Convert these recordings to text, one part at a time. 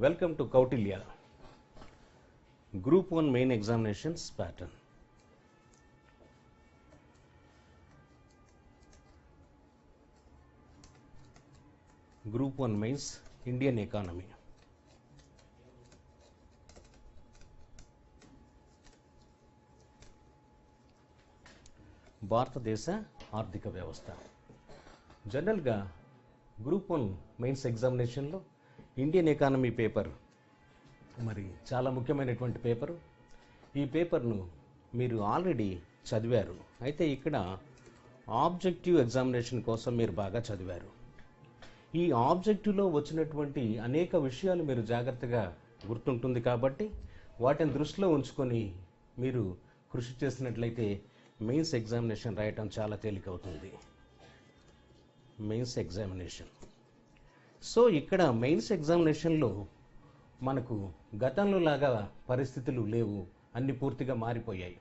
Welcome to Kautilya, Group 1 main examinations pattern. Group 1 mains Indian economy. భారతదేశ ఆర్థిక వ్యవస్థ. జనరల్గా గ్రూప్ 1 మెయిన్స్ ఎగ్జామినేషన్లో ఇండియన్ ఎకానమీ పేపర్ మరి చాలా ముఖ్యమైనటువంటి పేపరు. ఈ పేపర్ను మీరు ఆల్రెడీ చదివారు. అయితే ఇక్కడ ఆబ్జెక్టివ్ ఎగ్జామినేషన్ కోసం మీరు బాగా చదివారు. ఈ ఆబ్జెక్టివ్లో వచ్చినటువంటి అనేక విషయాలు మీరు జాగ్రత్తగా గుర్తుంటుంది కాబట్టి వాటిని దృష్టిలో ఉంచుకొని మీరు కృషి చేసినట్లయితే మెయిన్స్ ఎగ్జామినేషన్ రాయటం చాలా తేలికవుతుంది. Mains examination. సో ఇక్కడ మెయిన్స్ ఎగ్జామినేషన్లో మనకు గతంలో లాగా పరిస్థితులు లేవు, అన్ని పూర్తిగా మారిపోయాయి.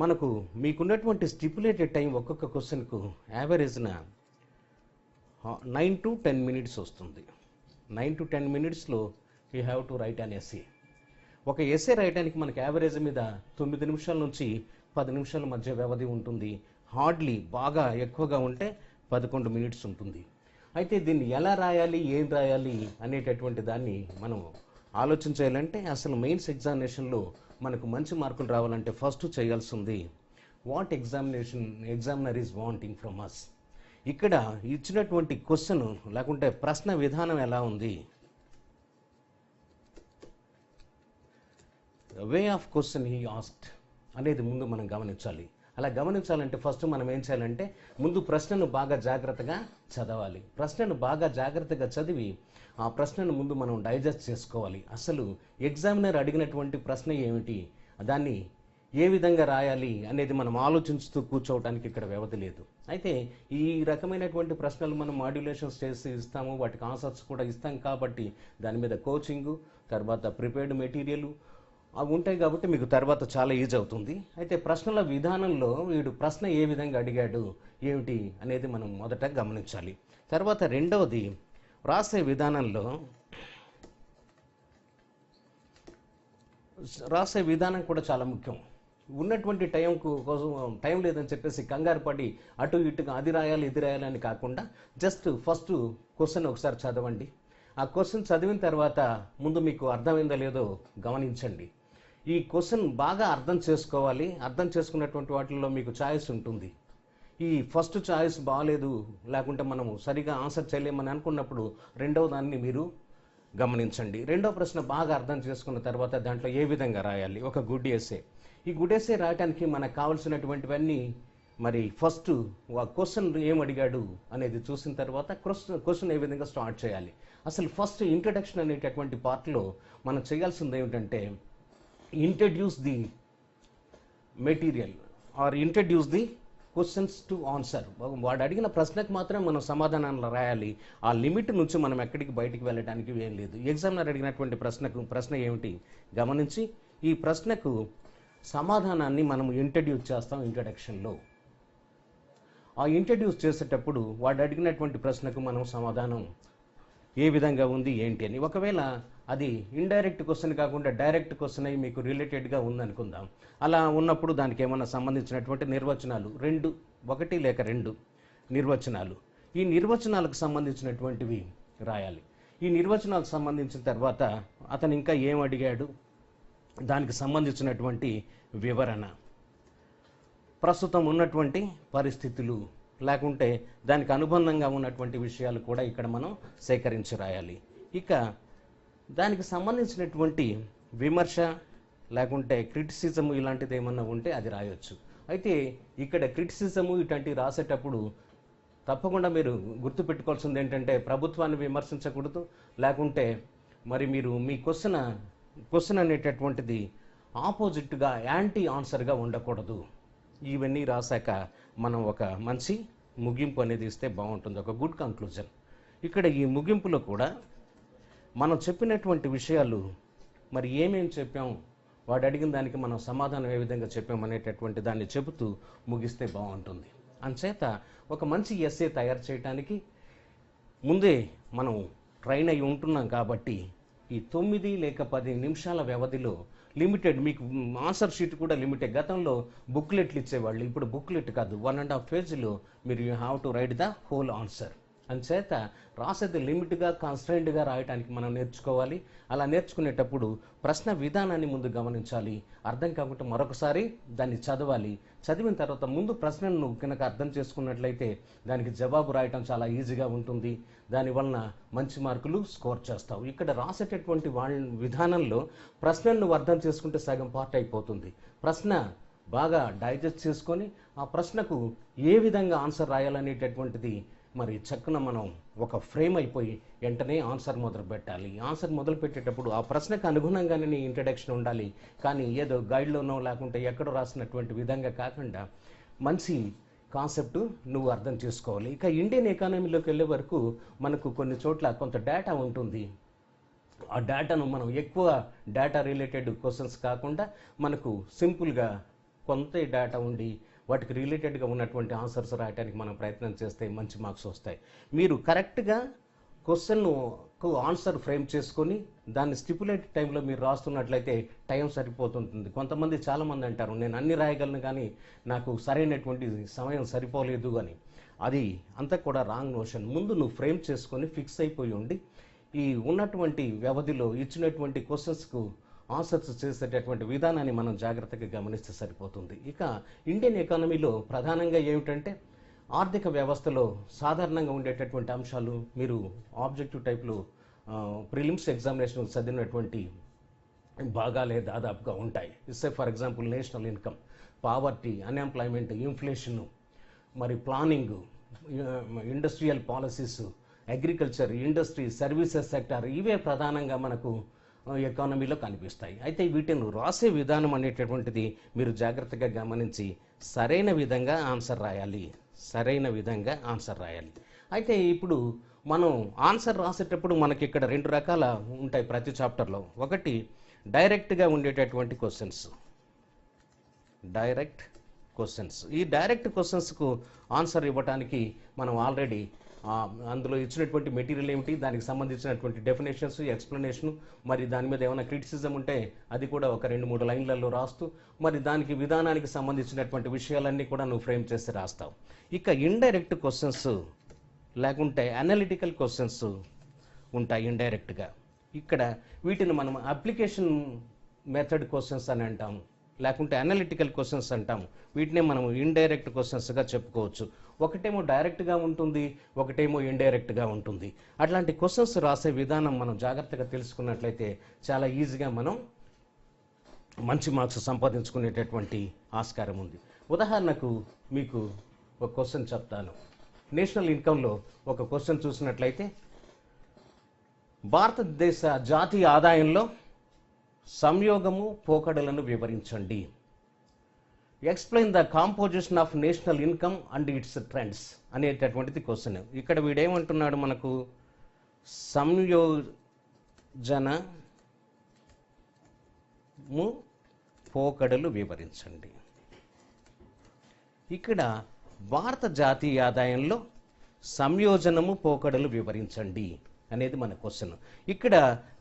మనకు మీకున్నటువంటి స్టిపులేటెడ్ టైం ఒక్కొక్క క్వశ్చన్కు యావరేజ్న 9 to 10 minutes వస్తుంది. 9 to 10 minutesలో you have to write an essay. ఒక ఎస్సే రాయడానికి మనకు యావరేజ్ మీద 9 నిమిషాల నుంచి 10 నిమిషాల మధ్య వ్యవధి ఉంటుంది. హార్డ్లీ బాగా ఎక్కువగా ఉంటే 11 minutes ఉంటుంది. అయితే దీన్ని ఎలా రాయాలి, ఏం రాయాలి అనేటటువంటి దాన్ని మనం ఆలోచించాలంటే అసలు మెయిన్స్ ఎగ్జామినేషన్లో మనకు మంచి మార్కులు రావాలంటే ఫస్ట్ చేయాల్సింది what examiner is wanting from us. ఇక్కడ ఇచ్చినటువంటి క్వశ్చన్ లేకుంటే ప్రశ్న విధానం ఎలా ఉంది, way of question he asked అనేది ముందు మనం గమనించాలి. అలా గమనించాలంటే ఫస్ట్ మనం ఏం చేయాలంటే ముందు ప్రశ్నను బాగా జాగ్రత్తగా చదవాలి. ప్రశ్నను బాగా జాగ్రత్తగా చదివి ఆ ప్రశ్నను ముందు మనం డైజెస్ట్ చేసుకోవాలి. అసలు ఎగ్జామినర్ అడిగినటువంటి ప్రశ్న ఏమిటి, దాన్ని ఏ విధంగా రాయాలి అనేది మనం ఆలోచించుతూ కూర్చోవడానికి ఇక్కడ వ్యవధి లేదు. అయితే ఈ రకమైనటువంటి ప్రశ్నలు మనం మాడ్యులేషన్స్ చేసి ఇస్తాము, వాటికి ఆన్సర్స్ కూడా ఇస్తాం కాబట్టి దాని మీద కోచింగు, తర్వాత ప్రిపేర్డ్ మెటీరియల్ అవి ఉంటాయి కాబట్టి మీకు తర్వాత చాలా ఈజీ అవుతుంది. అయితే ప్రశ్నల విధానంలో వీడు ప్రశ్న ఏ విధంగా అడిగాడు ఏమిటి అనేది మనం మొదట గమనించాలి. తర్వాత రెండవది రాసే విధానంలో రాసే విధానం కూడా చాలా ముఖ్యం. ఉన్నటువంటి టైం లేదని చెప్పేసి కంగారు పడి అటు ఇటుగా అది రాయాలి ఇది రాయాలి అని కాకుండా జస్ట్ ఫస్ట్ క్వశ్చన్ ఒకసారి చదవండి. ఆ క్వశ్చన్ చదివిన తర్వాత ముందు మీకు అర్థమైందో లేదో గమనించండి. ఈ క్వశ్చన్ బాగా అర్థం చేసుకోవాలి. అర్థం చేసుకున్నటువంటి వాటిల్లో మీకు ఛాయిస్ ఉంటుంది. ఈ ఫస్ట్ ఛాయిస్ బాగాలేదు లేకుంటే మనము సరిగా ఆన్సర్ చేయలేమని అనుకున్నప్పుడు రెండవ దాన్ని మీరు గమనించండి. రెండో ప్రశ్న బాగా అర్థం చేసుకున్న తర్వాత దాంట్లో ఏ విధంగా రాయాలి, ఒక గుడ్ ఎస్సే. ఈ గుడ్ ఎస్సే రాయడానికి మనకు కావాల్సినటువంటివన్నీ మరి ఫస్ట్ క్వశ్చన్ ఏం అడిగాడు అనేది చూసిన తర్వాత క్వశ్చన్ ఏ విధంగా స్టార్ట్ చేయాలి. అసలు ఫస్ట్ ఇంట్రడక్షన్ అనేటటువంటి పార్ట్లో మనం చేయాల్సింది ఏమిటంటే introduce the material or introduce the questions to answer. వాడు అడిగిన ప్రశ్నకు మాత్రం మనం సమాధానాలు రాయాలి. ఆ లిమిట్ నుంచి మనం ఎక్కడికి బయటికి వెళ్ళడానికి ఏం లేదు. ఎగ్జామినర్ అడిగినటువంటి ప్రశ్న ఏమిటి గమనించి ఈ ప్రశ్నకు సమాధానాన్ని మనం ఇంట్రడ్యూస్ చేస్తాం ఇంట్రడక్షన్లో. ఆ ఇంట్రడ్యూస్ చేసేటప్పుడు వాడు అడిగినటువంటి ప్రశ్నకు మనం సమాధానం ఏ విధంగా ఉంది ఏంటి అని, ఒకవేళ అది ఇండైరెక్ట్ క్వశ్చన్ కాకుండా డైరెక్ట్ క్వశ్చన్ అయ్యి మీకు రిలేటెడ్గా ఉందనుకుందాం. అలా ఉన్నప్పుడు దానికి ఏమైనా సంబంధించినటువంటి నిర్వచనాలు 1 లేక 2 నిర్వచనాలు, ఈ నిర్వచనాలకు సంబంధించినటువంటివి రాయాలి. ఈ నిర్వచనాలకు సంబంధించిన తర్వాత అతను ఇంకా ఏం అడిగాడు దానికి సంబంధించినటువంటి వివరణ, ప్రస్తుతం ఉన్నటువంటి పరిస్థితులు లేకుంటే దానికి అనుబంధంగా ఉన్నటువంటి విషయాలు కూడా ఇక్కడ మనం సేకరించి రాయాలి. ఇక దానికి సంబంధించినటువంటి విమర్శ లేకుంటే క్రిటిసిజము ఇలాంటిది ఏమన్నా ఉంటే అది రాయొచ్చు. అయితే ఇక్కడ క్రిటిసిజము ఇట్లాంటివి రాసేటప్పుడు తప్పకుండా మీరు గుర్తుపెట్టుకోవాల్సింది ఏంటంటే ప్రభుత్వాన్ని విమర్శించకూడదు, లేకుంటే మరి మీరు మీ క్వశ్చన్ అనేటటువంటిది ఆపోజిట్గా యాంటీ ఆన్సర్గా ఉండకూడదు. ఇవన్నీ రాశాక మనం ఒక మంచి ముగింపు అనేది ఇస్తే బాగుంటుంది, ఒక గుడ్ కంక్లూజన్. ఇక్కడ ఈ ముగింపులో కూడా మనం చెప్పినటువంటి విషయాలు మరి ఏమేం చెప్పాం, వాడు అడిగిన దానికి మనం సమాధానం ఏ విధంగా చెప్పామనేటటువంటి దాన్ని చెబుతూ ముగిస్తే బాగుంటుంది. అంచేత ఒక మంచి ఎస్సే తయారు చేయడానికి ముందే మనం ట్రైన్ అయి ఉంటున్నాం కాబట్టి ఈ 9 లేక 10 నిమిషాల వ్యవధిలో లిమిటెడ్ మీకు ఆన్సర్ షీట్ కూడా లిమిటెడ్. గతంలో బుక్లెట్లు ఇచ్చేవాళ్ళు, ఇప్పుడు బుక్లెట్ కాదు, 1.5 పేజీలో మీరు you have to right the whole answer. అందుచేత రాసేది లిమిట్గా కాన్స్టెంట్గా రాయడానికి మనం నేర్చుకోవాలి. అలా నేర్చుకునేటప్పుడు ప్రశ్న విధానాన్ని ముందు గమనించాలి. అర్థం కాకుండా మరొకసారి దాన్ని చదవాలి. చదివిన తర్వాత ముందు ప్రశ్నను నువ్వు కనుక అర్థం చేసుకున్నట్లయితే దానికి జవాబు రాయటం చాలా ఈజీగా ఉంటుంది. దానివలన మంచి మార్కులు స్కోర్ చేస్తావు. ఇక్కడ రాసేటటువంటి విధానంలో ప్రశ్నను నువ్వు అర్థం చేసుకుంటే సగం పార్ట్ అయిపోతుంది. ప్రశ్న బాగా డైజెస్ట్ చేసుకొని ఆ ప్రశ్నకు ఏ విధంగా ఆన్సర్ రాయాలనేటటువంటిది మరి చక్కన మనం ఒక ఫ్రేమ్ అయిపోయి వెంటనే ఆన్సర్ మొదలు పెట్టాలి. ఆన్సర్ మొదలు పెట్టేటప్పుడు ఆ ప్రశ్నకు అనుగుణంగానే నీ ఇంట్రడక్షన్ ఉండాలి. కానీ ఏదో గైడ్లోనో లేకుంటే ఎక్కడో రాసినటువంటి విధంగా కాకుండా మంచి కాన్సెప్ట్ నువ్వు అర్థం చేసుకోవాలి. ఇక ఇండియన్ ఎకానమీలోకి వెళ్ళే వరకు మనకు కొన్ని చోట్ల కొంత డేటా ఉంటుంది. ఆ డేటాను మనం ఎక్కువ డేటా రిలేటెడ్ క్వశ్చన్స్ కాకుండా మనకు సింపుల్గా కొంత డేటా ఉండి వాటికి రిలేటెడ్గా ఉన్నటువంటి ఆన్సర్స్ రాయడానికి మనం ప్రయత్నం చేస్తే మంచి మార్క్స్ వస్తాయి. మీరు కరెక్ట్గా క్వశ్చన్కు ఆన్సర్ ఫ్రేమ్ చేసుకొని దాన్ని స్టిపులేట్ టైంలో మీరు రాస్తున్నట్లయితే టైం సరిపోతుంటుంది. కొంతమంది చాలామంది అంటారు నేను అన్ని రాయగలను కానీ నాకు సరైనటువంటి సమయం సరిపోలేదు అని. అది అంతా కూడా రాంగ్ నోషన్. ముందు నువ్వు ఫ్రేమ్ చేసుకొని ఫిక్స్ అయిపోయి ఉండి ఈ ఉన్నటువంటి వ్యవధిలో ఇచ్చినటువంటి క్వశ్చన్స్కు ఆన్సర్స్ చేసేటటువంటి విధానాన్ని మనం జాగ్రత్తగా గమనిస్తే సరిపోతుంది. ఇక ఇండియన్ ఎకానమీలో ప్రధానంగా ఏమిటంటే ఆర్థిక వ్యవస్థలో సాధారణంగా ఉండేటటువంటి అంశాలు మీరు ఆబ్జెక్టివ్ టైప్లో ప్రిలిమ్స్ ఎగ్జామినేషన్ చదివినటువంటి భాగాలే దాదాపుగా ఉంటాయి. For example national income, poverty, unemployment, inflation, మరి planning, industrial policies, agriculture, industry, services sector, ఇవే ప్రధానంగా మనకు ఎకానమీలో కనిపిస్తాయి. అయితే వీటిని రాసే విధానం అనేటటువంటిది మీరు జాగ్రత్తగా గమనించి సరైన విధంగా ఆన్సర్ రాయాలి. అయితే ఇప్పుడు మనం ఆన్సర్ రాసేటప్పుడు మనకి ఇక్కడ 2 రకాల ఉంటాయి ప్రతి చాప్టర్లో. ఒకటి డైరెక్ట్గా ఉండేటటువంటి క్వశ్చన్స్. ఈ డైరెక్ట్ క్వశ్చన్స్కు ఆన్సర్ ఇవ్వడానికి మనం ఆల్రెడీ అందులో ఇచ్చినటువంటి మెటీరియల్ ఏమిటి, దానికి సంబంధించినటువంటి డెఫినేషన్స్, ఎక్స్ప్లెనేషను, మరి దాని మీద ఏమైనా క్రిటిసిజం ఉంటే అది కూడా ఒక 2-3 లైన్లలో రాస్తూ మరి దానికి విధానానికి సంబంధించినటువంటి విషయాలన్నీ కూడా నువ్వు ఫ్రేమ్ చేసి రాస్తావు. ఇక ఇండైరెక్ట్ క్వశ్చన్స్ లేకుంటే అనలిటికల్ క్వశ్చన్స్ ఉంటాయి ఇండైరెక్ట్గా. ఇక్కడ వీటిని మనం అప్లికేషన్ మెథడ్ క్వశ్చన్స్ అని అంటాము, లేకుంటే అనలిటికల్ క్వశ్చన్స్ అంటాము. వీటినే మనం ఇండైరెక్ట్ క్వశ్చన్స్గా చెప్పుకోవచ్చు. ఒకటేమో డైరెక్ట్గా ఉంటుంది, ఒకటేమో ఇండైరెక్ట్గా ఉంటుంది. అట్లాంటి క్వశ్చన్స్ రాసే విధానం మనం జాగ్రత్తగా తెలుసుకున్నట్లయితే చాలా ఈజీగా మనం మంచి మార్క్స్ సంపాదించుకునేటటువంటి ఆస్కారం ఉంది. ఉదాహరణకు మీకు ఒక క్వశ్చన్ చెప్తాను. నేషనల్ ఇన్కంలో ఒక క్వశ్చన్ చూసినట్లయితే భారతదేశ జాతీయ ఆదాయంలో సంయోగము పోకడలను వివరించండి. Explain the composition of national income and it's trends అనేటటువంటిది క్వశ్చన్. ఇక్కడ వీడేమంటున్నాడు, మనకు సంయోజనము పోకడలు వివరించండి. ఇక్కడ భారత జాతీయ ఆదాయంలో సంయోజనము పోకడలు వివరించండి అనేది మన క్వశ్చన్. ఇక్కడ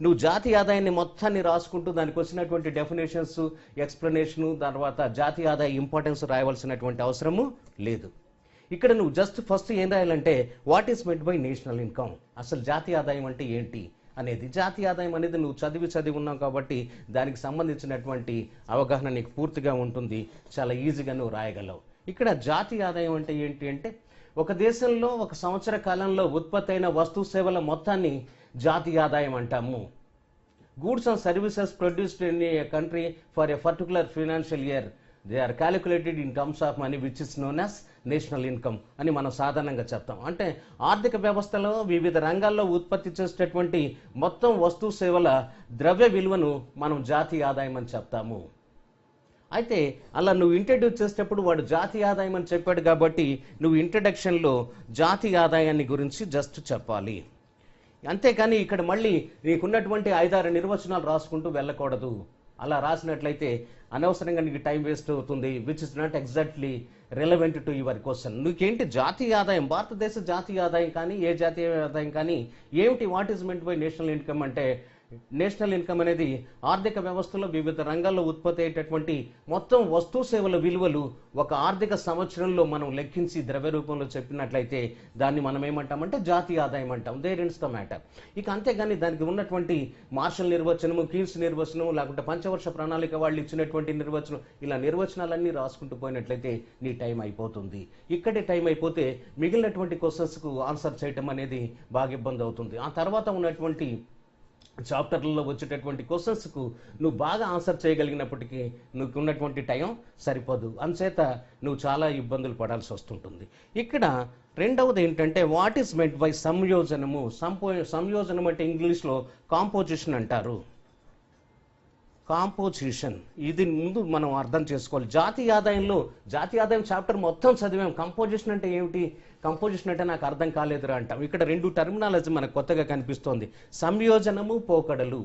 నువ్వు జాతీయ ఆదాయాన్ని మొత్తాన్ని రాసుకుంటూ దానికి వచ్చినటువంటి డెఫినేషన్స్, ఎక్స్ప్లెనేషను, తర్వాత జాతీయ ఆదాయ ఇంపార్టెన్స్ రాయవలసినటువంటి అవసరము లేదు. ఇక్కడ నువ్వు జస్ట్ ఫస్ట్ ఏం రాయాలంటే what is meant by national income, అసలు జాతీయ ఆదాయం అంటే ఏంటి అనేది. జాతీయ ఆదాయం అనేది నువ్వు చదివి ఉన్నావు కాబట్టి దానికి సంబంధించినటువంటి అవగాహన నీకు పూర్తిగా ఉంటుంది. చాలా ఈజీగా నువ్వు రాయగలవు. ఇక్కడ జాతీయ ఆదాయం అంటే ఏంటి అంటే ఒక దేశంలో ఒక సంవత్సర కాలంలో ఉత్పత్తి అయిన వస్తు సేవల మొత్తాన్ని జాతీయ ఆదాయం అంటాము. Goods and services produced in a country for a particular financial year they are calculated in terms of money which is known as national income అని మనం సాధారణంగా చెప్తాం. అంటే ఆర్థిక వ్యవస్థలో వివిధ రంగాల్లో ఉత్పత్తి చేసేటటువంటి మొత్తం వస్తు సేవల ద్రవ్య విలువను మనం జాతీయ ఆదాయం అని చెప్తాము. అయితే అలా నువ్వు ఇంట్రడ్యూస్ చేసేటప్పుడు వాడు జాతీయ ఆదాయం అని చెప్పాడు కాబట్టి నువ్వు ఇంట్రడక్షన్లో జాతీయ ఆదాయాన్ని గురించి జస్ట్ చెప్పాలి. అంతేకాని ఇక్కడ మళ్ళీ నీకున్నటువంటి 5-6 నిర్వచనాలు రాసుకుంటూ వెళ్ళకూడదు. అలా రాసినట్లయితే అనవసరంగా నీకు టైం వేస్ట్ అవుతుంది, which is not exactly relevant to your question. నీకేంటి జాతీయ ఆదాయం, భారతదేశ జాతీయ ఆదాయం కానీ ఏ జాతీయ ఆదాయం కానీ ఏమిటి, what is meant by national income అంటే నేషనల్ ఇన్కమ్ అనేది ఆర్థిక వ్యవస్థలో వివిధ రంగాల్లో ఉత్పత్తి అయ్యేటటువంటి మొత్తం వస్తు సేవల విలువలు ఒక ఆర్థిక సంవత్సరంలో మనం లెక్కించి ద్రవ్య రూపంలో చెప్పినట్లయితే దాన్ని మనం ఏమంటామంటే జాతీయ ఆదాయం అంటాం. There ends the matter. ఇక అంతేగాని దానికి ఉన్నటువంటి మార్షల్ నిర్వచనము, కీన్స్ నిర్వచనము, లేకుంటే పంచవర్ష ప్రణాళిక వాళ్ళు ఇచ్చినటువంటి నిర్వచనం, ఇలా నిర్వచనాలన్నీ రాసుకుంటూ పోయినట్లయితే నీ టైం అయిపోతుంది. ఇక్కడే టైం అయిపోతే మిగిలినటువంటి క్వశ్చన్స్కు ఆన్సర్ చేయటం అనేది బాగా ఇబ్బంది అవుతుంది. ఆ తర్వాత ఉన్నటువంటి చాప్టర్లలో వచ్చేటటువంటి క్వశ్చన్స్కు నువ్వు బాగా ఆన్సర్ చేయగలిగినప్పటికీ నువ్వు ఉన్నటువంటి టైం సరిపోదు. అందుచేత నువ్వు చాలా ఇబ్బందులు పడాల్సి వస్తుంటుంది. ఇక్కడ రెండవది ఏంటంటే వాట్ ఈస్ మెంట్ బై సంయోజనము. సంయోజనం అంటే ఇంగ్లీష్లో కాంపోజిషన్ అంటారు. కాంపోజిషన్, ఇది ముందు మనం అర్థం చేసుకోవాలి. జాతీయ ఆదాయం చాప్టర్ మొత్తం చదివాం. కంపోజిషన్ అంటే ఏమిటి, కంపోజిషన్ అంటే నాకు అర్థం కాలేదురా అంటాం. ఇక్కడ రెండు టర్మినాలజీ మనకు కొత్తగా కనిపిస్తోంది. సంయోజనము, పోకడలు.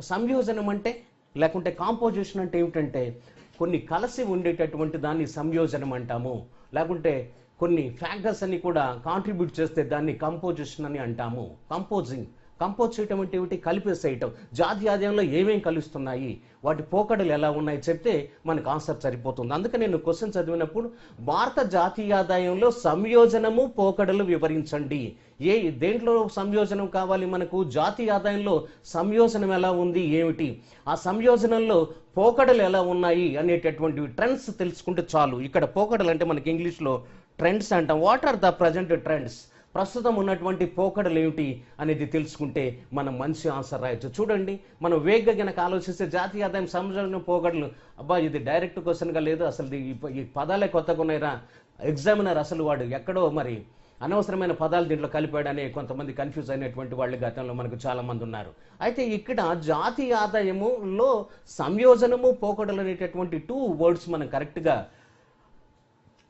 సంయోజనం అంటే లేకుంటే కాంపోజిషన్ అంటే ఏమిటంటే కొన్ని కలిసి ఉండేటటువంటి దాన్ని సంయోజనం అంటాము. లేకుంటే కొన్ని ఫ్యాక్టర్స్ అన్ని కూడా కాంట్రిబ్యూట్ చేస్తే దాన్ని కంపోజిషన్ అని అంటాము. కంపోజ్ చేయటం అంటే ఏమిటి, కలిపేసేయటం. జాతీయ ఆదాయంలో ఏమేమి కలుస్తున్నాయి, వాటి పోకడలు ఎలా ఉన్నాయి చెప్తే మనకు ఆన్సర్ సరిపోతుంది. అందుకని నేను క్వశ్చన్ చదివినప్పుడు భారత జాతీయ ఆదాయంలో సంయోజనము, పోకడలు వివరించండి. దేంట్లో సంయోజనం కావాలి మనకు, జాతీయ ఆదాయంలో సంయోజనం ఎలా ఉంది ఏమిటి, ఆ సంయోజనంలో పోకడలు ఎలా ఉన్నాయి అనేటటువంటి ట్రెండ్స్ తెలుసుకుంటే చాలు. ఇక్కడ పోకడలు అంటే మనకి ఇంగ్లీష్లో ట్రెండ్స్ అంటాం. What are the present trends, ప్రస్తుతం ఉన్నటువంటి పోకడలు ఏమిటి అనేది తెలుసుకుంటే మనం మంచి ఆన్సర్ రాయొచ్చు. చూడండి, మనం వేగంగా కనుక ఆలోచిస్తే జాతీయ ఆదాయం, సంయోజనం, పోకడలు, అబ్బా ఇది డైరెక్ట్ క్వశ్చన్గా లేదు, అసలు ఈ పదాలే కొత్తగా ఉన్నాయిరా, ఎగ్జామినర్ అసలు వాడు ఎక్కడో మరి అనవసరమైన పదాలు దీంట్లో కలిపాడని కొంతమంది కన్ఫ్యూజ్ అయినటువంటి వాళ్ళు గతంలో మనకు చాలా మంది ఉన్నారు. అయితే ఇక్కడ జాతీయ ఆదాయములో సంయోజనము, పోకడలు అనేటటువంటి 2 వర్డ్స్ మనం కరెక్ట్గా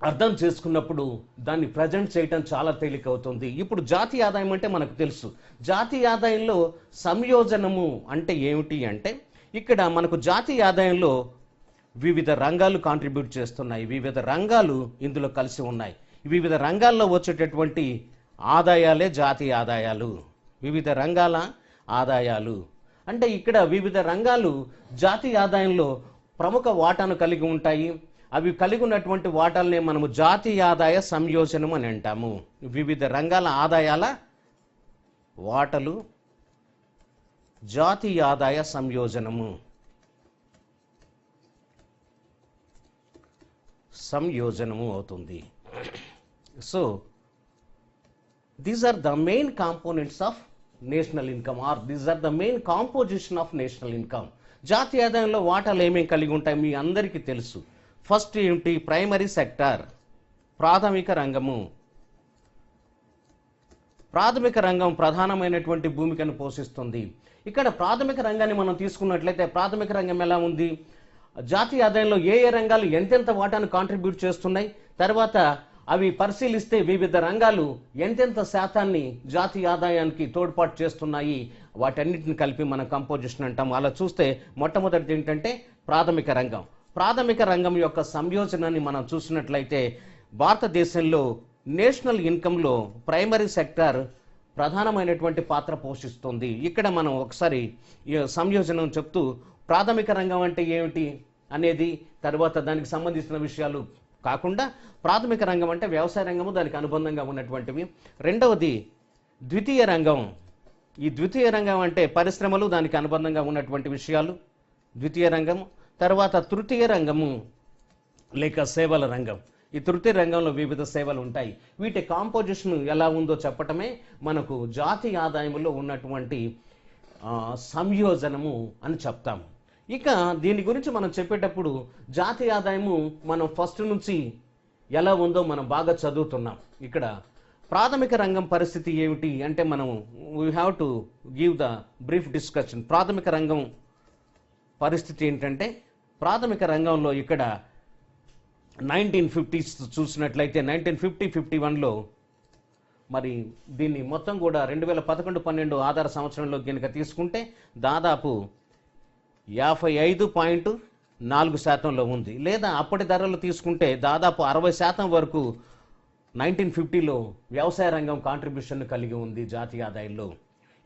అర్థం చేసుకున్నప్పుడు దాన్ని ప్రజెంట్ చేయటం చాలా తేలిక అవుతుంది. ఇప్పుడు జాతీయ ఆదాయం అంటే మనకు తెలుసు. జాతీయ ఆదాయంలో సంయోజనము అంటే ఏమిటి అంటే ఇక్కడ మనకు జాతీయ ఆదాయంలో వివిధ రంగాలు కాంట్రిబ్యూట్ చేస్తున్నాయి. వివిధ రంగాలు ఇందులో కలిసి ఉన్నాయి. వివిధ రంగాల్లో వచ్చేటటువంటి ఆదాయాలే జాతీయ ఆదాయాలు. వివిధ రంగాల ఆదాయాలు అంటే ఇక్కడ వివిధ రంగాలు జాతీయ ఆదాయంలో ప్రముఖ వాటాను కలిగి ఉంటాయి. అవి కలిగి ఉన్నటువంటి వాటాలనే మనము జాతీయ ఆదాయ సంయోజనం అని అంటాము. వివిధ రంగాల ఆదాయాల వాటలు జాతీయ ఆదాయ సంయోజనము అవుతుంది. So these are the main components of national income or these are the main composition of national income. జాతీయ ఆదాయంలో వాటాలు ఏమేమి కలిగి ఉంటాయి మీ అందరికీ తెలుసు. ఫస్ట్ ఏమిటి, ప్రైమరీ సెక్టార్, ప్రాథమిక రంగము. ప్రాథమిక రంగం ప్రధానమైనటువంటి భూమికను పోషిస్తుంది. ఇక్కడ ప్రాథమిక రంగాన్ని మనం తీసుకున్నట్లయితే ప్రాథమిక రంగం ఎలా ఉంది, జాతీయ ఆదాయంలో ఏ రంగాలు ఎంతెంత వాటాను కాంట్రిబ్యూట్ చేస్తున్నాయి, తర్వాత అవి పరిశీలిస్తే వివిధ రంగాలు ఎంతెంత శాతాన్ని జాతీయ ఆదాయానికి తోడ్పాటు చేస్తున్నాయి, వాటన్నిటిని కలిపి మనం కంపోజిషన్ అంటాం. అలా చూస్తే మొట్టమొదటిది ఏంటంటే ప్రాథమిక రంగం. ప్రాథమిక రంగం యొక్క సంయోజనాన్ని మనం చూసినట్లయితే భారతదేశంలో నేషనల్ ఇన్కంలో ప్రైమరీ సెక్టార్ ప్రధానమైనటువంటి పాత్ర పోషిస్తుంది. ఇక్కడ మనం ఒకసారి సంయోజనం చెప్తూ ప్రాథమిక రంగం అంటే ఏమిటి అనేది, తర్వాత దానికి సంబంధించిన విషయాలు కాకుండా ప్రాథమిక రంగం అంటే వ్యవసాయ రంగము, దానికి అనుబంధంగా ఉన్నటువంటివి. రెండవది ద్వితీయ రంగం. ఈ ద్వితీయ రంగం అంటే పరిశ్రమలు, దానికి అనుబంధంగా ఉన్నటువంటి విషయాలు ద్వితీయ రంగము. తర్వాత తృతీయ రంగము లేక సేవల రంగం. ఈ తృతీయ రంగంలో వివిధ సేవలు ఉంటాయి. వీటి కాంపోజిషన్ ఎలా ఉందో చెప్పటమే మనకు జాతీయ ఆదాయంలో ఉన్నటువంటి సంయోజనము అని చెప్తాము. ఇక దీని గురించి మనం చెప్పేటప్పుడు జాతీయ ఆదాయము మనం ఫస్ట్ నుంచి ఎలా ఉందో మనం బాగా చదువుతున్నాం. ఇక్కడ ప్రాథమిక రంగం పరిస్థితి ఏమిటి అంటే మనం we have to give the brief discussion. ప్రాథమిక రంగం పరిస్థితి ఏంటంటే ప్రాథమిక రంగంలో ఇక్కడ 1950s చూసినట్లయితే 1950-51లో మరి దీన్ని మొత్తం కూడా 2011-12 ఆధార సంవత్సరంలో కనుక తీసుకుంటే దాదాపు 55.4% ఉంది. లేదా అప్పటి ధరలు తీసుకుంటే దాదాపు 60% వరకు 1950లో వ్యవసాయ రంగం కాంట్రిబ్యూషన్ కలిగి ఉంది జాతీయ ఆదాయంలో.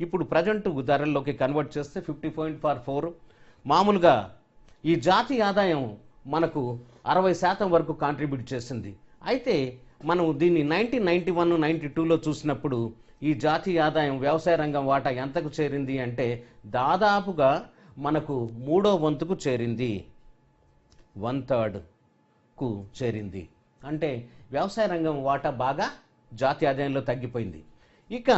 ఇప్పుడు ప్రజెంట్ ధరల్లోకి కన్వర్ట్ చేస్తే 50.44. మామూలుగా ఈ జాతీయ ఆదాయం మనకు 60% వరకు కాంట్రిబ్యూట్ చేసింది. అయితే మనం దీన్ని 1991, 92లో చూసినప్పుడు ఈ జాతీయ ఆదాయం వ్యవసాయ రంగం వాటా ఎంతకు చేరింది అంటే దాదాపుగా మనకు 3వ వంతుకు చేరింది, 1/3కు చేరింది. అంటే వ్యవసాయ రంగం వాటా బాగా జాతీయ ఆదాయంలో తగ్గిపోయింది. ఇక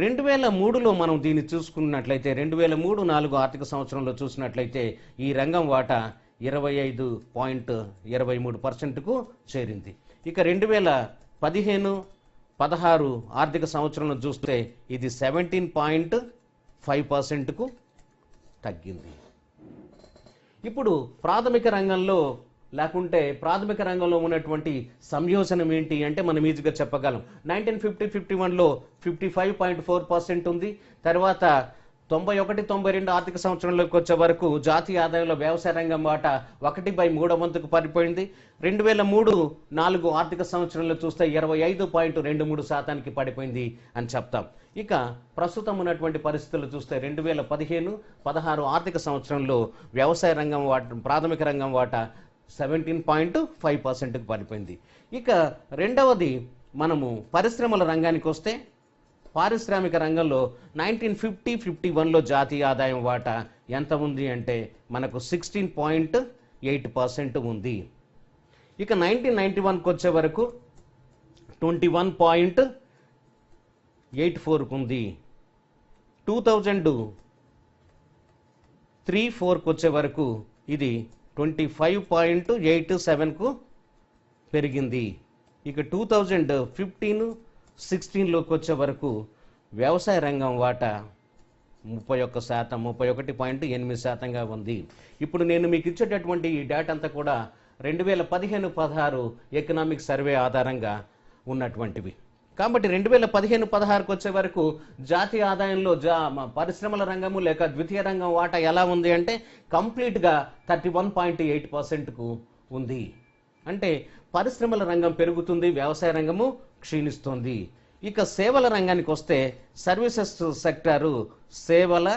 2003లో మనం దీన్ని చూసుకున్నట్లయితే 2003-04 ఆర్థిక సంవత్సరంలో చూసినట్లయితే ఈ రంగం వాటా 25.23%కు చేరింది. ఇక 2015-16 ఆర్థిక సంవత్సరంలో చూస్తే ఇది 17.5%కు తగ్గింది. ఇప్పుడు ప్రాథమిక రంగంలో ఉన్నటువంటి సంయోజనం ఏంటి అంటే మనం ఈజీగా చెప్పగలం. 1950-51లో 55.4% ఉంది. తర్వాత 91-92 ఆర్థిక సంవత్సరంలోకి వచ్చే వరకు జాతీయ ఆదాయంలో వ్యవసాయ రంగం వాటా 1/3 వంతుకు పడిపోయింది. 2003-04 ఆర్థిక సంవత్సరంలో చూస్తే 25.23%కి పడిపోయింది అని చెప్తాం. ఇక ప్రస్తుతం ఉన్నటువంటి పరిస్థితులు చూస్తే 2015-16 ఆర్థిక సంవత్సరంలో వ్యవసాయ రంగం వాటా ప్రాథమిక రంగం వాటా 17.5%కి పడిపోయింది. ఇక రెండవది మనము పరిశ్రమల రంగానికి వస్తే పారిశ్రామిక రంగంలో 1950-51లో జాతీయ ఆదాయం వాటా ఎంత ఉంది అంటే మనకు 16.8% ఉంది. ఇక 1991కి వచ్చే వరకు 21.84కు ఉంది. 2003-04కు వచ్చే వరకు ఇది 25.87కు పెరిగింది. ఇక 2015-16లోకి వచ్చే వరకు వ్యవసాయ రంగం వాటా 31%, 31.8%గా ఉంది. ఇప్పుడు నేను మీకు ఇచ్చేటటువంటి ఈ డేటా అంతా కూడా 2015-16 ఎకనామిక్ సర్వే ఆధారంగా ఉన్నటువంటివి. కాబట్టి 2015-16కు వచ్చే వరకు జాతీయ ఆదాయంలో పరిశ్రమల రంగము లేక ద్వితీయ రంగం వాటా ఎలా ఉంది అంటే కంప్లీట్గా 31.8%కు ఉంది. అంటే పరిశ్రమల రంగం పెరుగుతుంది, వ్యవసాయ రంగము క్షీణిస్తుంది. ఇక సేవల రంగానికి వస్తే సర్వీసెస్ సెక్టారు సేవల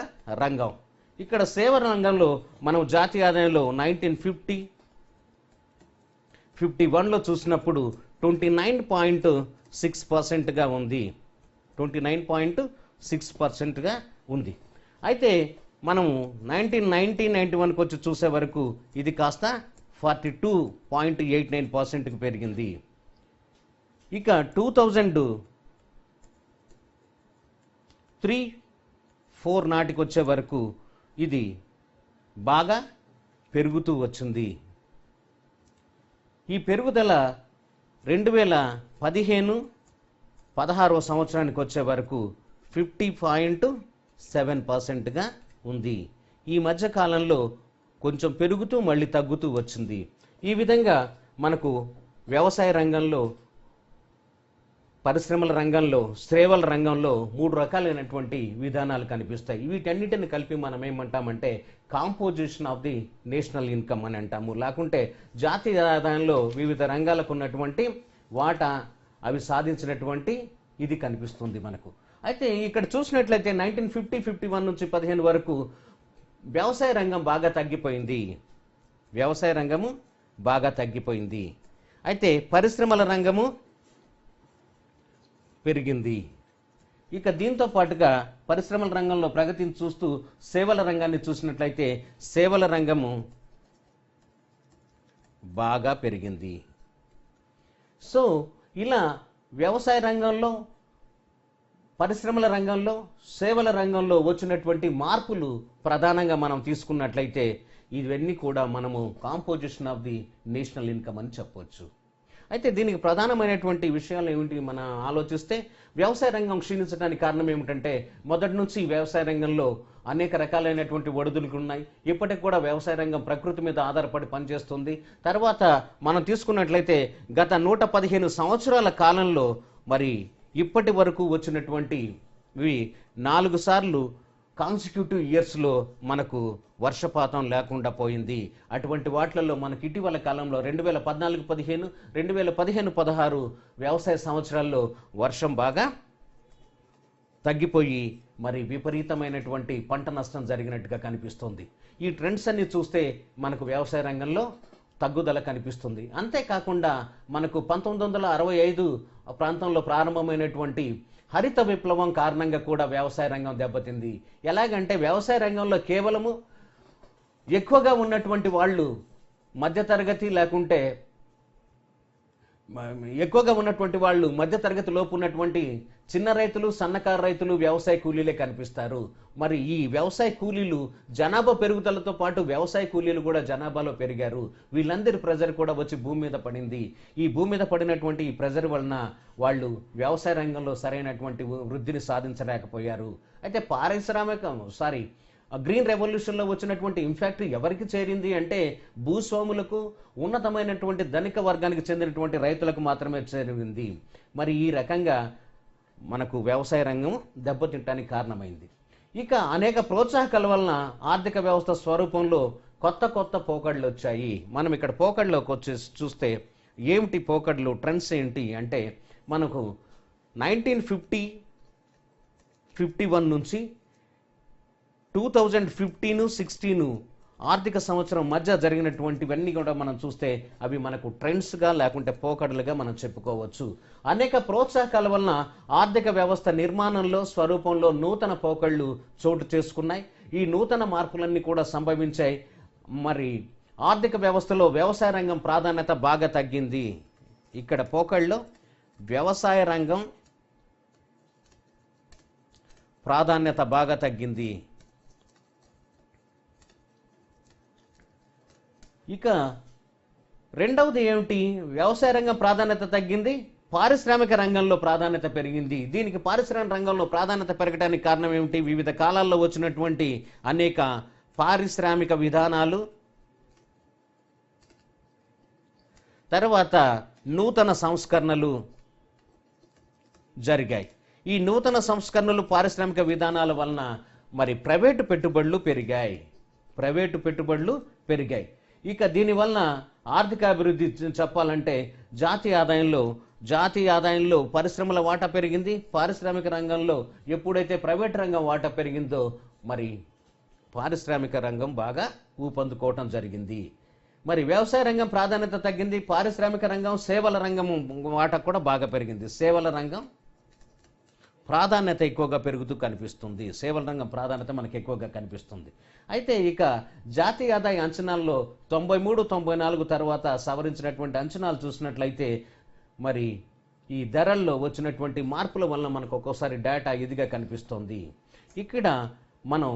రంగం. ఇక్కడ సేవల రంగంలో మనం జాతీయ ఆదాయంలో 1950-51లో చూసినప్పుడు 29.6%గా ఉంది. 29.6%గా ఉంది. అయితే మనము 1990-91కి వచ్చి చూసే వరకు ఇది కాస్త 42.89%కి పెరిగింది. ఇక 2003-04 నాటికి వచ్చే వరకు ఇది బాగా పెరుగుతూ వచ్చింది. ఈ పెరుగుదల 2015-16 సంవత్సరానికి వచ్చే వరకు 50.7%గా ఉంది. ఈ మధ్య కాలంలో కొంచెం పెరుగుతూ మళ్ళీ తగ్గుతూ వచ్చింది. ఈ విధంగా మనకు వ్యవసాయ రంగంలో, పరిశ్రమల రంగంలో, సేవల రంగంలో 3 రకాలైనటువంటి విధానాలు కనిపిస్తాయి. వీటన్నిటిని కలిపి మనం ఏమంటామంటే composition of the national income అని అంటాము. లేకుంటే జాతీయ ఆదాయంలో వివిధ రంగాలకు ఉన్నటువంటి వాటా అవి సాధించినటువంటి ఇది కనిపిస్తుంది మనకు. అయితే ఇక్కడ చూసినట్లయితే 1950-51 నుంచి 15 వరకు వ్యవసాయ రంగం బాగా తగ్గిపోయింది. వ్యవసాయ రంగము బాగా తగ్గిపోయింది. అయితే పరిశ్రమల రంగము పెరిగింది. ఇక దీంతో పాటుగా పరిశ్రమల రంగంలో ప్రగతిని చూస్తూ సేవల రంగాన్ని చూసినట్లయితే సేవల రంగము బాగా పెరిగింది. సో ఇలా వ్యవసాయ రంగంలో, పరిశ్రమల రంగంలో, సేవల రంగంలో వచ్చినటువంటి మార్పులు ప్రధానంగా మనం తీసుకున్నట్లయితే ఇవన్నీ కూడా మనము composition of the national income అని చెప్పవచ్చు. అయితే దీనికి ప్రధానమైనటువంటి విషయాలు ఏమిటి మనం ఆలోచిస్తే వ్యవసాయ రంగం క్షీణించడానికి కారణం ఏమిటంటే మొదటి నుంచి వ్యవసాయ రంగంలో అనేక రకాలైనటువంటి ఒడిదుడుకులు ఉన్నాయి. ఇప్పటికి కూడా వ్యవసాయ రంగం ప్రకృతి మీద ఆధారపడి పనిచేస్తుంది. తర్వాత మనం తీసుకున్నట్లయితే గత 115 సంవత్సరాల కాలంలో మరి ఇప్పటి వరకు వచ్చినటువంటి 4 సార్లు కాన్సిక్యూటివ్ ఇయర్స్లో మనకు వర్షపాతం లేకుండా పోయింది. అటువంటి వాటిలలో మనకి ఇటీవల కాలంలో 2014-15, 2015-16 వ్యవసాయ సంవత్సరాల్లో వర్షం బాగా తగ్గిపోయి మరి విపరీతమైనటువంటి పంట నష్టం జరిగినట్టుగా కనిపిస్తుంది. ఈ ట్రెండ్స్ అన్ని చూస్తే మనకు వ్యవసాయ రంగంలో తగ్గుదల కనిపిస్తుంది. అంతేకాకుండా మనకు 1965 ప్రాంతంలో ప్రారంభమైనటువంటి హరిత విప్లవం కారణంగా కూడా వ్యవసాయ రంగం దెబ్బతింది. ఎలాగంటే వ్యవసాయ రంగంలో కేవలము ఎక్కువగా ఉన్నటువంటి వాళ్ళు మధ్యతరగతి లేకుంటే ఎక్కువగా ఉన్నటువంటి వాళ్ళు మధ్యతరగతి లోపు ఉన్నటువంటి చిన్న రైతులు, సన్నకారు రైతులు, వ్యవసాయ కూలీలే కనిపిస్తారు. మరి ఈ వ్యవసాయ కూలీలు జనాభా పెరుగుదలతో పాటు వ్యవసాయ కూలీలు కూడా జనాభాలో పెరిగారు. వీళ్ళందరి ప్రెజర్ కూడా వచ్చి భూమి మీద పడింది. ఈ భూమి మీద పడినటువంటి ఈ ప్రెజర్ వలన వాళ్ళు వ్యవసాయ రంగంలో సరైనటువంటి వృద్ధిని సాధించలేకపోయారు. అయితే గ్రీన్ రెవల్యూషన్లో వచ్చినటువంటి ఇంపాక్ట్ ఎవరికి చేరింది అంటే భూస్వాములకు, ఉన్నతమైనటువంటి ధనిక వర్గానికి చెందినటువంటి రైతులకు మాత్రమే చేరింది. మరి ఈ రకంగా మనకు వ్యవసాయ రంగం దెబ్బతింటానికి కారణమైంది. ఇక అనేక ప్రోత్సాహకాల వలన ఆర్థిక వ్యవస్థ స్వరూపంలో కొత్త కొత్త పోకడలు వచ్చాయి. మనం ఇక్కడ పోకడలోకి వచ్చి చూస్తే ఏమిటి పోకడలు, ట్రెండ్స్ ఏంటి అంటే మనకు 1951 నుంచి 2015-16 ఆర్థిక సంవత్సరం మధ్య జరిగినటువంటివన్నీ కూడా మనం చూస్తే అవి మనకు ట్రెండ్స్గా లేకుంటే పోకడలుగా మనం చెప్పుకోవచ్చు. అనేక ప్రోత్సాహకాల వలన ఆర్థిక వ్యవస్థ నిర్మాణంలో స్వరూపంలో నూతన పోకళ్ళు చోటు చేసుకున్నాయి. ఈ నూతన మార్పులన్నీ కూడా సంభవించాయి. మరి ఆర్థిక వ్యవస్థలో వ్యవసాయ రంగం ప్రాధాన్యత బాగా తగ్గింది. ఇక్కడ పోకళ్ళలో వ్యవసాయ రంగం ప్రాధాన్యత బాగా తగ్గింది. ఇక రెండవది ఏమిటి, వ్యవసాయ రంగం ప్రాధాన్యత తగ్గింది, పారిశ్రామిక రంగంలో ప్రాధాన్యత పెరిగింది. దీనికి పారిశ్రామిక రంగంలో ప్రాధాన్యత పెరగడానికి కారణం ఏమిటి, వివిధ కాలాల్లో వచ్చినటువంటి అనేక పారిశ్రామిక విధానాలు, తర్వాత నూతన సంస్కరణలు జరిగాయి. ఈ నూతన సంస్కరణలు, పారిశ్రామిక విధానాల వలన మరి ప్రైవేటు పెట్టుబడులు పెరిగాయి. ఇక దీనివలన ఆర్థిక అభివృద్ధి చెప్పాలంటే జాతీయ ఆదాయంలో పరిశ్రమల వాటా పెరిగింది. పారిశ్రామిక రంగంలో ఎప్పుడైతే ప్రైవేట్ రంగం వాటా పెరిగిందో మరి పారిశ్రామిక రంగం బాగా ఊపందుకోవటం జరిగింది. మరి వ్యవసాయ రంగం ప్రాధాన్యత తగ్గింది, పారిశ్రామిక రంగం, సేవల రంగం వాటా కూడా బాగా పెరిగింది. సేవల రంగం ప్రాధాన్యత ఎక్కువగా పెరుగుతూ కనిపిస్తుంది. సేవల రంగం ప్రాధాన్యత మనకు ఎక్కువగా కనిపిస్తుంది. అయితే ఇక జాతీయ ఆదాయ అంచనాల్లో 93-94 తర్వాత సవరించినటువంటి అంచనాలు చూసినట్లయితే మరి ఈ ధరల్లో వచ్చినటువంటి మార్పుల వలన మనకు ఒక్కోసారి డేటా ఇదిగా కనిపిస్తుంది. ఇక్కడ మనం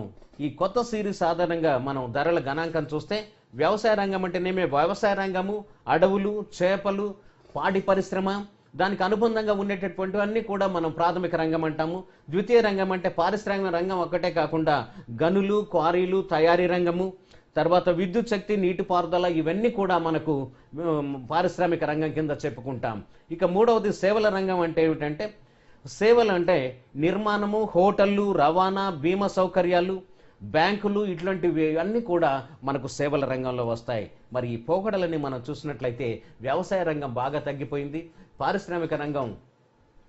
ఈ కొత్త సిరీస్ ఆధారంగా మనం ధరల గణాంకం చూస్తే వ్యవసాయ రంగం అంటేనేమే వ్యవసాయ రంగము, అడవులు, చేపలు, పాడి పరిశ్రమ, దానికి అనుబంధంగా ఉండేటటువంటివన్నీ కూడా మనం ప్రాథమిక రంగం అంటాము. ద్వితీయ రంగం అంటే పారిశ్రామిక రంగం ఒక్కటే కాకుండా గనులు, క్వారీలు, తయారీ రంగము, తర్వాత విద్యుత్ శక్తి, నీటిపారుదల, ఇవన్నీ కూడా మనకు పారిశ్రామిక రంగం కింద చెప్పుకుంటాం. ఇక మూడవది సేవల రంగం అంటే ఏమిటంటే, సేవలు అంటే నిర్మాణము, హోటళ్ళు, రవాణా, బీమా సౌకర్యాలు, బ్యాంకులు, ఇట్లాంటివి అన్నీ కూడా మనకు సేవల రంగంలో వస్తాయి. మరి ఈ పోకడలని మనం చూసినట్లయితే వ్యవసాయ రంగం బాగా తగ్గిపోయింది, పారిశ్రామిక రంగం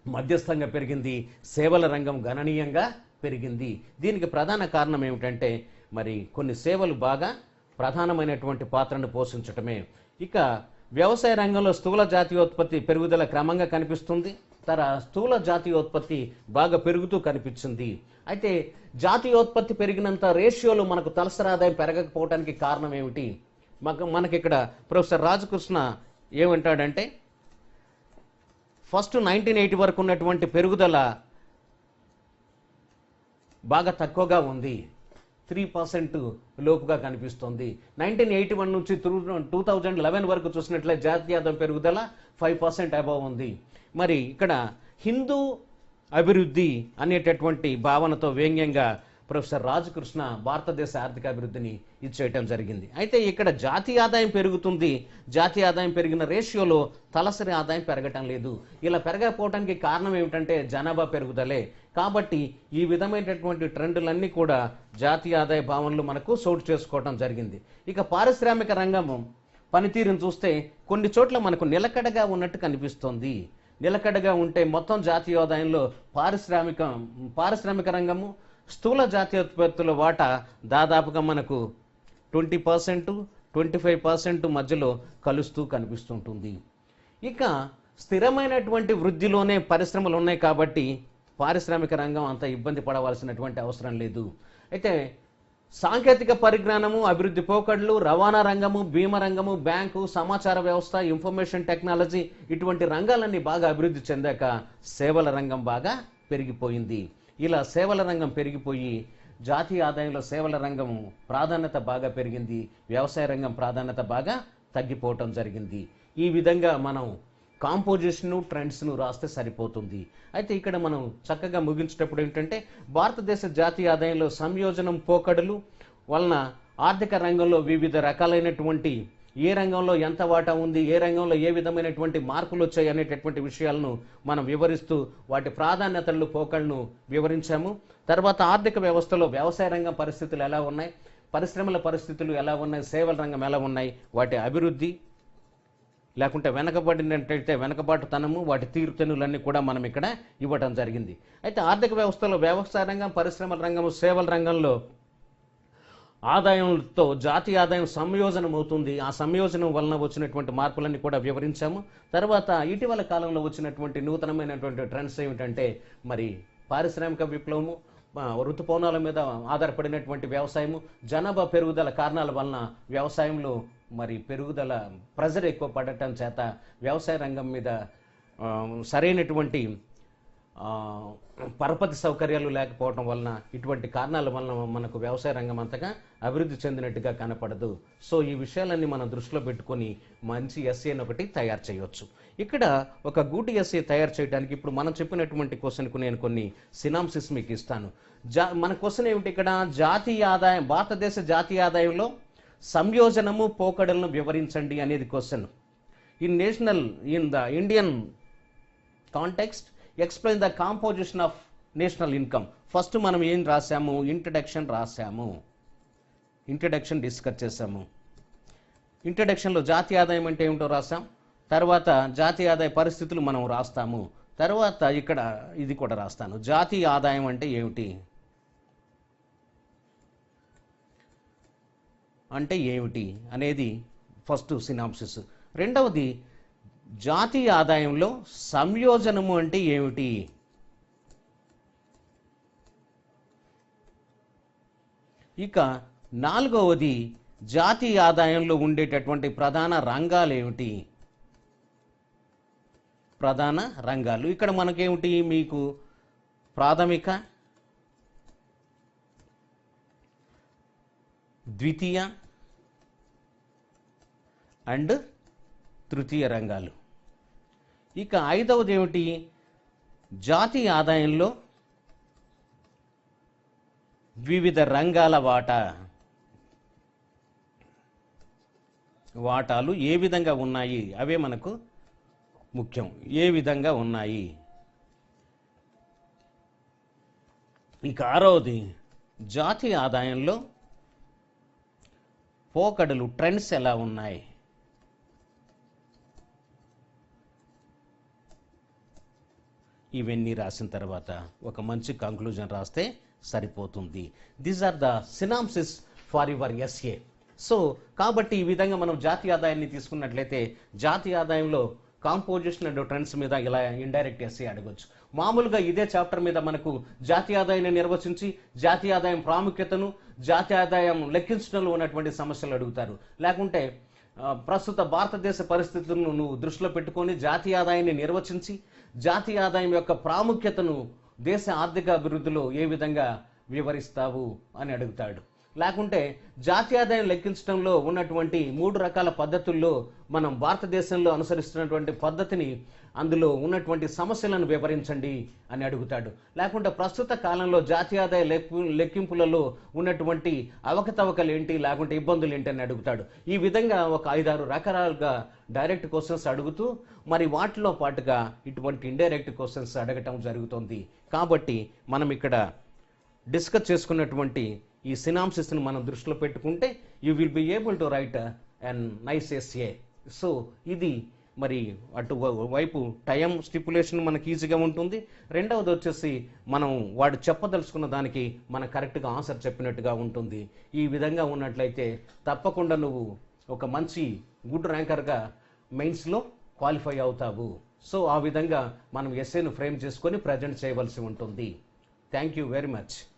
మధ్యస్థంగా పెరిగింది, సేవల రంగం గణనీయంగా పెరిగింది. దీనికి ప్రధాన కారణం ఏమిటంటే మరి కొన్ని సేవలు బాగా ప్రధానమైనటువంటి పాత్రను పోషించటమే. ఇక వ్యవసాయ రంగంలో స్థూల జాతీయోత్పత్తి పెరుగుదల క్రమంగా కనిపిస్తుంది. స్థూల జాతీయోత్పత్తి బాగా పెరుగుతూ కనిపించింది. అయితే జాతీయోత్పత్తి పెరిగినంత రేషియోలో మనకు తలసరి ఆదాయం పెరగకపోవడానికి కారణం ఏమిటి? మనకి ఇక్కడ ప్రొఫెసర్ రాజకృష్ణ ఏమంటాడంటే, ఫస్ట్ 1980 వరకు ఉన్నటువంటి పెరుగుదల బాగా తక్కువగా ఉంది, 3% లోపుగా కనిపిస్తుంది. 1981 నుంచి 2011 వరకు చూసినట్లయితే జాతీయ ఆదాయం పెరుగుదల 5% అబవ్ ఉంది. మరి ఇక్కడ హిందూ అభివృద్ధి అనేటటువంటి భావనతో వ్యంగ్యంగా ప్రొఫెసర్ రాజకృష్ణ భారతదేశ ఆర్థిక అభివృద్ధిని ఇచ్చేయటం జరిగింది. అయితే ఇక్కడ జాతీయ ఆదాయం పెరుగుతుంది, జాతీయ ఆదాయం పెరిగిన రేషియోలో తలసరి ఆదాయం పెరగటం లేదు. ఇలా పెరగకపోవడానికి కారణం ఏమిటంటే జనాభా పెరుగుదలే. కాబట్టి ఈ విధమైనటువంటి ట్రెండ్లన్నీ కూడా జాతీయ ఆదాయ భావనలు మనకు చోటు చేసుకోవటం జరిగింది. ఇక పారిశ్రామిక రంగం పనితీరును చూస్తే కొన్ని చోట్ల మనకు నిలకడగా ఉన్నట్టు కనిపిస్తోంది. నిలకడగా ఉంటే మొత్తం జాతీయ ఆదాయంలో పారిశ్రామిక రంగము స్థూల జాతీయోత్పత్తుల వాటా దాదాపుగా మనకు 20%, 25% మధ్యలో కలుస్తూ కనిపిస్తుంటుంది. ఇక స్థిరమైనటువంటి వృద్ధిలోనే పరిశ్రమలు ఉన్నాయి కాబట్టి పారిశ్రామిక రంగం అంత ఇబ్బంది పడవలసినటువంటి అవసరం లేదు. అయితే సాంకేతిక పరిజ్ఞానము, అభివృద్ధి పోకడలు, రవాణా రంగము, బీమా రంగము, బ్యాంకు, సమాచార వ్యవస్థ, ఇన్ఫర్మేషన్ టెక్నాలజీ ఇటువంటి రంగాలన్నీ బాగా అభివృద్ధి చెందాక సేవల రంగం బాగా పెరిగిపోయింది. ఇలా సేవల రంగం పెరిగిపోయి జాతీయ ఆదాయంలో సేవల రంగం ప్రాధాన్యత బాగా పెరిగింది, వ్యవసాయ రంగం ప్రాధాన్యత బాగా తగ్గిపోవటం జరిగింది. ఈ విధంగా మనం కాంపోజిషను ట్రెండ్స్ను రాస్తే సరిపోతుంది. అయితే ఇక్కడ మనం చక్కగా ముగించేటప్పుడు ఏంటంటే భారతదేశ జాతీయ ఆదాయంలో సంయోజనం పోకడలు వలన ఆర్థిక రంగంలో వివిధ రకాలైనటువంటి ఏ రంగంలో ఎంత వాటా ఉంది, ఏ రంగంలో ఏ విధమైనటువంటి మార్పులు వచ్చాయి అనేటటువంటి విషయాలను మనం వివరిస్తూ వాటి ప్రాధాన్యతలు పోకడలను వివరించాము. తర్వాత ఆర్థిక వ్యవస్థలో వ్యవసాయ రంగం పరిస్థితులు ఎలా ఉన్నాయి, పరిశ్రమల పరిస్థితులు ఎలా ఉన్నాయి, సేవల రంగం ఎలా ఉన్నాయి, వాటి అభివృద్ధి లేకుంటే వెనకబడినట్టయితే వెనకబాటుతనము, వాటి తీరుతెన్నులన్నీ కూడా మనం ఇక్కడ ఇవ్వటం జరిగింది. అయితే ఆర్థిక వ్యవస్థలో వ్యవసాయ రంగం, పరిశ్రమల రంగము, సేవల రంగంలో ఆదాయంతో జాతీయ ఆదాయం సంయోజనం అవుతుంది. ఆ సంయోజనం వలన వచ్చినటువంటి మార్పులన్నీ కూడా వివరించాము. తర్వాత ఇటీవల కాలంలో వచ్చినటువంటి నూతనమైనటువంటి ట్రెండ్స్ ఏమిటంటే మరి పారిశ్రామిక విప్లవము, ఋతుపవనాల మీద ఆధారపడినటువంటి వ్యవసాయము, జనాభా పెరుగుదల కారణాల వలన వ్యవసాయంలో మరి పెరుగుదల ప్రెజర్ ఎక్కువ పడటం చేత వ్యవసాయ రంగం మీద సరైనటువంటి పరపతి సౌకర్యాలు లేకపోవడం వలన ఇటువంటి కారణాల వలన మనకు వ్యవసాయ రంగం అంతగా అభివృద్ధి చెందినట్టుగా కనపడదు. సో ఈ విషయాలన్నీ మనం దృష్టిలో పెట్టుకొని మంచి ఎస్ఏని ఒకటి తయారు చేయవచ్చు. ఇక్కడ ఒక గూటి ఎస్ఏ తయారు చేయడానికి ఇప్పుడు మనం చెప్పినటువంటి క్వశ్చన్కు నేను కొన్ని సినాప్సిస్ మీకు ఇస్తాను. మన క్వశ్చన్ ఏమిటి ఇక్కడ? జాతీయ ఆదాయం, భారతదేశ జాతీయ ఆదాయంలో సంయోజనము పోకడలను వివరించండి అనేది question. In the Indian context explain the composition of national income. First మనం ఏం రాసాము? ఇంట్రడక్షన్ రాసాము, ఇంట్రడక్షన్ డిస్కస్ చేసాము. ఇంట్రడక్షన్లో జాతీయ ఆదాయం అంటే ఏమిటో రాసాం. తర్వాత జాతీయ ఆదాయ పరిస్థితులు మనం రాస్తాము. తర్వాత ఇక్కడ ఇది కూడా రాస్తాను, జాతీయ ఆదాయం అంటే ఏమిటి అనేది ఫస్ట్ సినాప్సిస్. రెండవది జాతీయ ఆదాయంలో సంయోజనము అంటే ఏమిటి, ఇక నాలుగవది జాతీయ ఆదాయంలో ఉండేటటువంటి ప్రధాన రంగాలు ఏమిటి, ప్రధాన రంగాలు. ఇక్కడ మనకేమిటి, మీకు ప్రాథమిక, ద్వితీయ అండ్ తృతీయ రంగాలు. ఇక ఐదవది ఏమిటి, జాతీయ ఆదాయంలో వివిధ రంగాల వాటాలు ఏ విధంగా ఉన్నాయి, అవే మనకు ముఖ్యం, ఏ విధంగా ఉన్నాయి. ఇక ఆరవది జాతీయ ఆదాయంలో పోకడలు, ట్రెండ్స్ ఎలా ఉన్నాయి. ఇవన్నీ రాసిన తర్వాత ఒక మంచి కంక్లూజన్ రాస్తే సరిపోతుంది. These are the synopsis for your essay. So కాబట్టి ఈ విధంగా మనం జాతీయ ఆదాయాన్ని తీసుకున్నట్లయితే జాతీయ ఆదాయంలో కాంపోజిషన్ అండ్ ట్రెండ్స్ మీద ఇలా ఇండైరెక్ట్ ఎస్ఏ అడగొచ్చు. మామూలుగా ఇదే చాప్టర్ మీద మనకు జాతీయ ఆదాయాన్ని నిర్వచించి జాతీయ ఆదాయం ప్రాముఖ్యతను, జాతీయ ఆదాయం లెక్కించడంలో ఉన్నటువంటి సమస్యలు అడుగుతారు. లేకుంటే ప్రస్తుత భారతదేశ పరిస్థితులను నువ్వు దృష్టిలో పెట్టుకొని జాతీయ ఆదాయాన్ని నిర్వచించి జాతీయ ఆదాయం యొక్క ప్రాముఖ్యతను దేశ ఆర్థిక అభివృద్ధిలో ఏ విధంగా వివరిస్తావు అని అడుగుతాడు. లేకుంటే జాతీయ ఆదాయం లెక్కించడంలో ఉన్నటువంటి 3 రకాల పద్ధతుల్లో మనం భారతదేశంలో అనుసరిస్తున్నటువంటి పద్ధతిని, అందులో ఉన్నటువంటి సమస్యలను వివరించండి అని అడుగుతాడు. లేకుంటే ప్రస్తుత కాలంలో జాతీయ ఆదాయ లెక్కింపులలో ఉన్నటువంటి అవకతవకలు ఏంటి, లేకుంటే ఇబ్బందులు ఏంటి అని అడుగుతాడు. ఈ విధంగా ఒక 5-6 రకాలుగా డైరెక్ట్ క్వశ్చన్స్ అడుగుతూ మరి వాటిలో పాటుగా ఇటువంటి ఇండైరెక్ట్ క్వశ్చన్స్ అడగటం జరుగుతుంది. కాబట్టి మనం ఇక్కడ డిస్కస్ చేసుకున్నటువంటి ఈ సినాప్సిస్ని మనం దృష్టిలో పెట్టుకుంటే you will be able to write and nice essay. So ఇది మరి అటు వైపు టైం స్టిపులేషన్ మనకి ఈజీగా ఉంటుంది. రెండవది వచ్చేసి మనం వాడు చెప్పదలుచుకున్న దానికి మనం కరెక్ట్గా ఆన్సర్ చెప్పినట్టుగా ఉంటుంది. ఈ విధంగా ఉన్నట్లయితే తప్పకుండా నువ్వు ఒక మంచి గుడ్ ర్యాంకర్గా మెయిన్స్లో క్వాలిఫై అవుతావు. సో ఆ విధంగా మనం ఎస్ఏను ఫ్రేమ్ చేసుకొని ప్రజెంట్ చేయవలసి ఉంటుంది. Thank you very much.